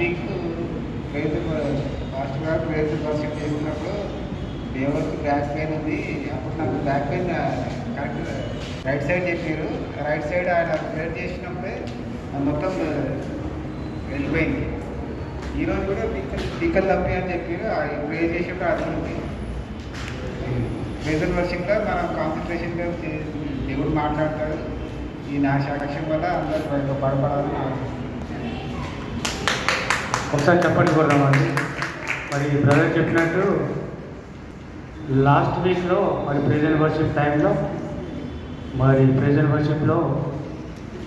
Week praise ఫాస్ట్గా praise worship చేసినప్పుడు దేవుడికి బ్యాక్ పెయిన్ ఉంది. అప్పుడు నాకు back pain correct right side చెప్పారు. రైట్ సైడ్ ఆయన ప్రేర్ చేసినప్పుడే మొత్తం వెళ్ళిపోయింది. ఈరోజు కూడా టీకలు తప్పి అని చెప్పారు. ప్రే చేసేప్పుడు అర్థమైంది. ప్రేజర్ వర్షిప్లో మనం కాన్సన్ట్రేషన్గా దేవుడు మాట్లాడతాడు. ఈ నా సాక్ష్యం వల్ల అందరూ బలపడాలని ఒకసారి చెప్పండి కొడదామండి. మరి బ్రదర్ చెప్పినట్టు లాస్ట్ వీక్లో మరి ప్రెజెంట్ వర్షిప్ టైంలో మరి ప్రెజెంట్ వర్షిప్లో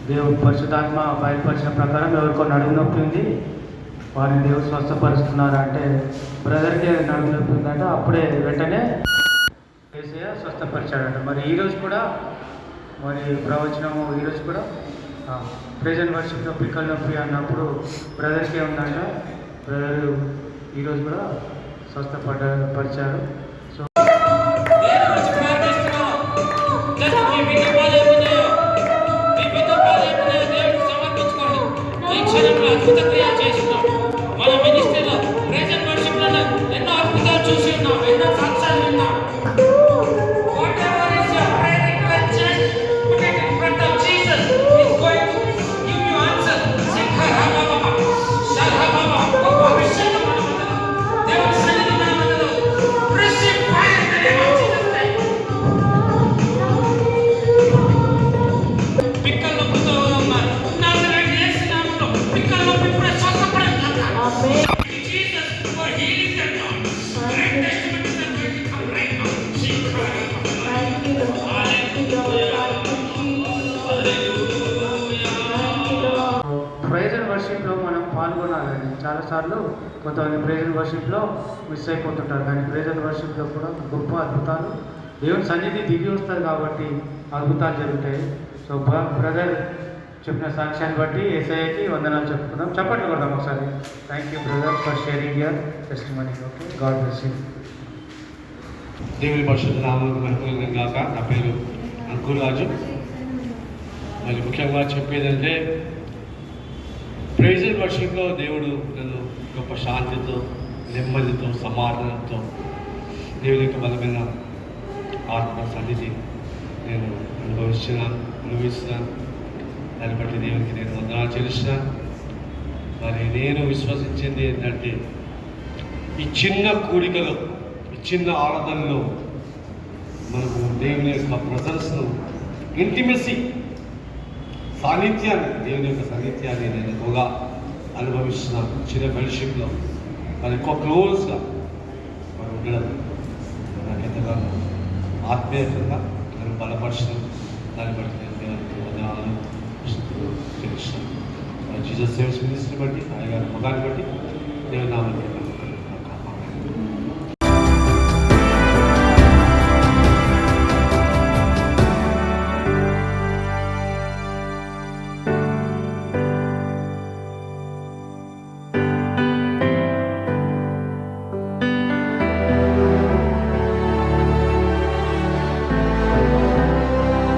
దేవుడు పరిశుద్ధాత్మ బయలుపరిచిన ప్రకారం ఎవరికో నడుము నొప్పి ఉంది, వారిని దేవుడు స్వస్థపరుస్తున్నారు అంటే బ్రదర్కి నడుము నొప్పి ఉందంటే అప్పుడే వెంటనే ఏసయ్య స్వస్థపరిచాడంట. మరి ఈరోజు కూడా మరి ప్రవచనము ఈరోజు కూడా ప్రెజెంట్ వర్షిప్లో పిక్కల నొప్పి అన్నప్పుడు బ్రదర్కి ఏముందంట, బ్రదర్ ఈరోజు కూడా స్వస్థపరిచారు. సో ప్రైజర్ వర్షిప్లో మనం పాల్గొనాలండి. చాలాసార్లు కొంతమంది ప్రైజర్ వర్షిప్లో మిస్ అయిపోతుంటారు, కానీ ప్రైజర్ వర్షిప్లో కూడా గొప్ప అద్భుతాలు దేవుని సన్నిధి దిగి వస్తారు కాబట్టి అద్భుతాలు జరుగుతాయి. సో బ్రదర్ చెప్పిన సాక్ష్యాన్ని బట్టి ఏసఐకి వందనాలు చెప్పుకుందాం. చెప్పట్లు కొడదాం ఒకసారి. Thank you brother for sharing your testimony. Okay, God bless you. దేవుని పరిశుద్ధ నామమునకు మహిమ గాక. నా పేరు అంకుల్ రాజు. మరి ముఖ్యంగా చెప్పేదంటే ప్రైజ్ అండ్ వర్షిప్లో దేవుడు నన్ను గొప్ప శాంతితో, నెమ్మదితో, సమాధానంతో దేవుని యొక్క బలమైన ఆత్మ సన్నిధి నేను అనుభవిస్తున్నాను. దాన్ని బట్టి దేవునికి నేను వందనాలు చెల్లిస్తున్నాను. మరి నేను విశ్వసించింది ఏంటంటే ఈ చిన్న కూడికలో, ఈ చిన్న ఆరాధనలో మనకు దేవుని యొక్క ప్రజెన్స్ను, ఇంటిమెసీ, సాన్నిధ్యాన్ని, దేవుని యొక్క సాన్నిధ్యాన్ని నేను ఎక్కువగా అనుభవిస్తున్నాను. చిన్న ఫెలోషిప్లో మరి ఎక్కువ క్లోజ్గా మరి ఉండడం నాకు ఎంతగానో ఆత్మీయంగా నన్ను బలపరచడం. దాన్ని బట్టి నేను దేవునికి వందనాలు తెలుస్తున్నాను. జీసస్ సేవ్స్ మినిస్ట్రీ బట్టి, ఆయన గారి మగాన్ని బట్టి దేవుని నామమున